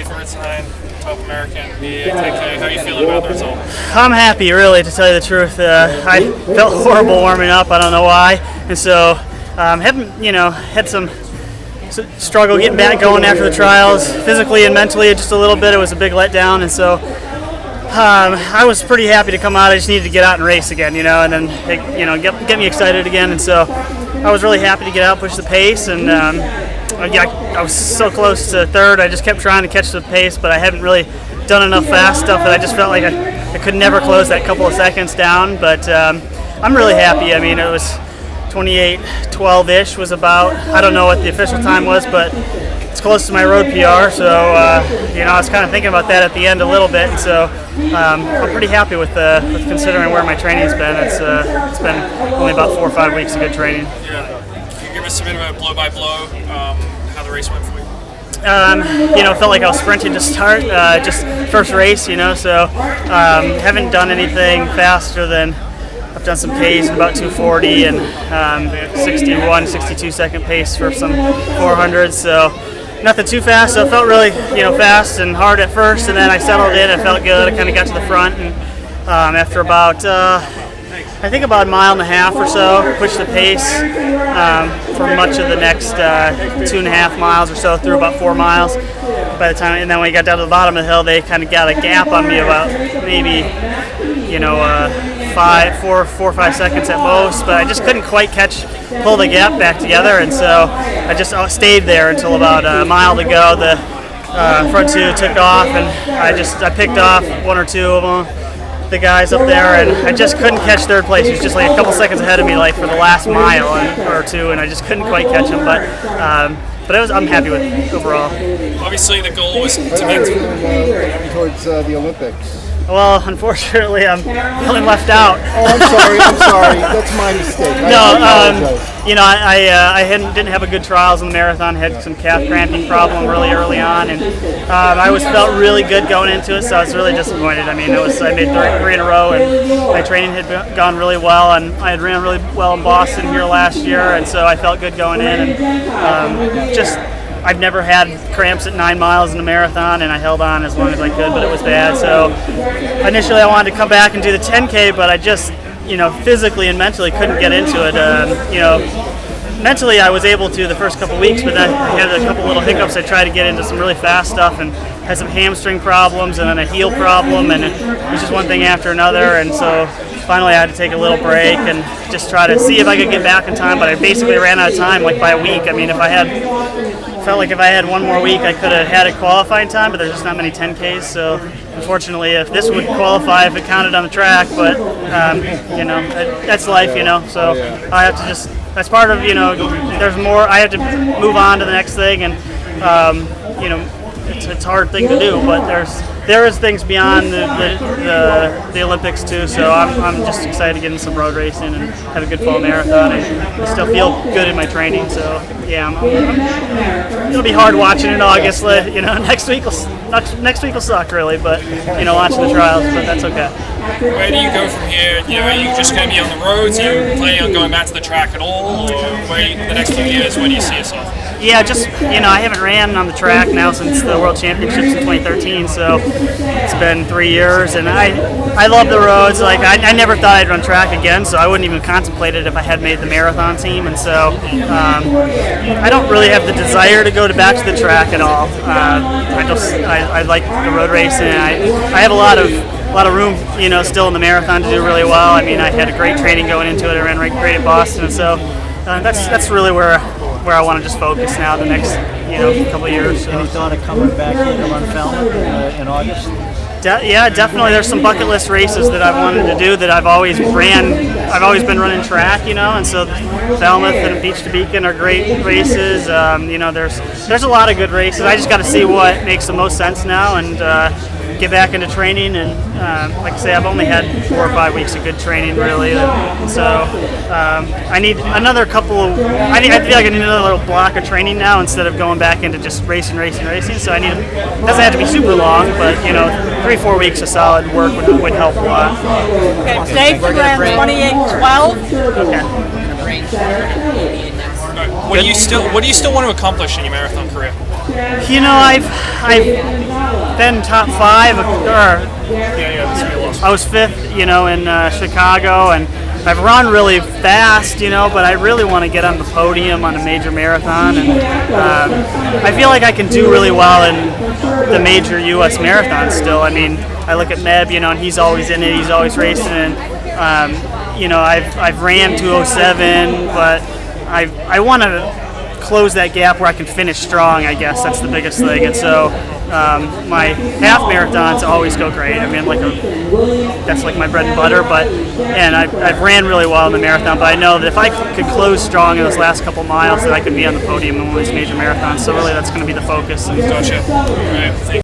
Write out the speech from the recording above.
Dathan Ritzenhein, top American, BA 10K. How are you feeling about the result? I'm happy, really, to tell you the truth. I felt horrible warming up. I don't know why, and so had some struggle getting back going after the trials, physically and mentally, just a little bit. It was a big letdown, and so I was pretty happy to come out. I just needed to get out and race again, and then get me excited again, and so I was really happy to get out, push the pace, and I was so close to third. I just kept trying to catch the pace, but I hadn't really done enough fast stuff that I just felt like I could never close that couple of seconds down. But I'm really happy. I mean, it was 28:12-ish was about. I don't know what the official time was, but it's close to my road PR. So I was kind of thinking about that at the end a little bit. And so I'm pretty happy with considering where my training's been. It's been only about 4 or 5 weeks of good training. Yeah. Can you give us a bit of a blow-by-blow how the race went for you? Felt like I was sprinting to start, just first race, so haven't done anything faster than I've done some pace, about 240 and 61, 62 second pace for some 400s, so nothing too fast. So it felt really, fast and hard at first, and then I settled in. It felt good. I kind of got to the front, and after about I think about a mile and a half or so, pushed the pace for much of the next 2.5 miles or so, through about 4 miles by the time, and then when we got down to the bottom of the hill, they kind of got a gap on me about maybe 4 or 5 seconds at most, but I just couldn't quite pull the gap back together, and so I just stayed there until about a mile to go. The front two took off, and I picked off 1 or 2 of them, the guys up there, and I just couldn't catch third place. He was just like a couple seconds ahead of me, like for the last mile or two, and I just couldn't quite catch him. But I'm happy with it overall. Obviously, the goal was to maintain towards the Olympics. Well, unfortunately, I'm feeling left out. Oh, I'm sorry. That's my mistake. I didn't have a good trials in the marathon. Had some calf cramping problem really early on, and I felt really good going into it. So I was really disappointed. I mean, I made 3 in a row, and my training had gone really well, and I had ran really well in Boston here last year, and so I felt good going in, and I've never had cramps at 9 miles in a marathon, and I held on as long as I could, but it was bad. So initially I wanted to come back and do the 10K, but I just, physically and mentally couldn't get into it. Mentally I was able to the first couple weeks, but then I had a couple little hiccups. I tried to get into some really fast stuff and had some hamstring problems and then a heel problem, and it was just one thing after another, and so finally I had to take a little break and just try to see if I could get back in time, but I basically ran out of time like by a week. I mean, felt like if I had 1 more week I could have had a qualifying time, but there's just not many 10Ks, so unfortunately if this would qualify if it counted on the track, but that's life, so I have to just, that's part of, there's more, I have to move on to the next thing, and it's a hard thing to do, but there is things beyond the Olympics too, so I'm just excited to get in some road racing and have a good fall marathon, and I still feel good in my training, so yeah, it'll be hard watching in August. Next week will suck really, but watching the trials, but that's okay. Where do you go from here? Are you just going to be on the roads? Are you planning on going back to the track at all, or the next few years, where do you see yourself? Yeah, just, I haven't ran on the track now since the World Championships in 2013, so it's been 3 years, and I love the roads. Like, I never thought I'd run track again, so I wouldn't even contemplate it if I had made the marathon team, and so I don't really have the desire to go back to the track at all. I like the road racing, and I have a lot of room, still in the marathon to do really well. I mean, I had a great training going into it. I ran great at Boston, and so that's really where I want to just focus now the next couple of years. So. Any thought of coming back to run Falmouth in August? Yeah, definitely. There's some bucket list races that I've wanted to do that I've always been running track, and so Falmouth and Beach to Beacon are great races. There's a lot of good races. I just got to see what makes the most sense now and get back into training. And like I say, I've only had 4 or 5 weeks of good training really. So I need another couple of. I feel like I need another little block of training now instead of going back into just racing. So I need. It doesn't have to be super long, but 3-4 weeks of solid work would help a lot. Okay, Dave ran 28:12. Okay. What do you still want to accomplish in your marathon career? You know, I've been top 5, or I was 5th, you know, in Chicago, and I've run really fast, you know, but I really want to get on the podium on a major marathon, and I feel like I can do really well in the major U.S. marathons still. I mean, I look at Meb, you know, and he's always in it, he's always racing, and you know, I've ran 2:07, but I want to close that gap where I can finish strong. I guess that's the biggest thing, and so my half marathons always go great. I mean, that's like my bread and butter. And I've ran really well in the marathon, but I know that if I could close strong in those last couple miles, that I could be on the podium in one of these major marathons. So really, that's going to be the focus. Gotcha. All right.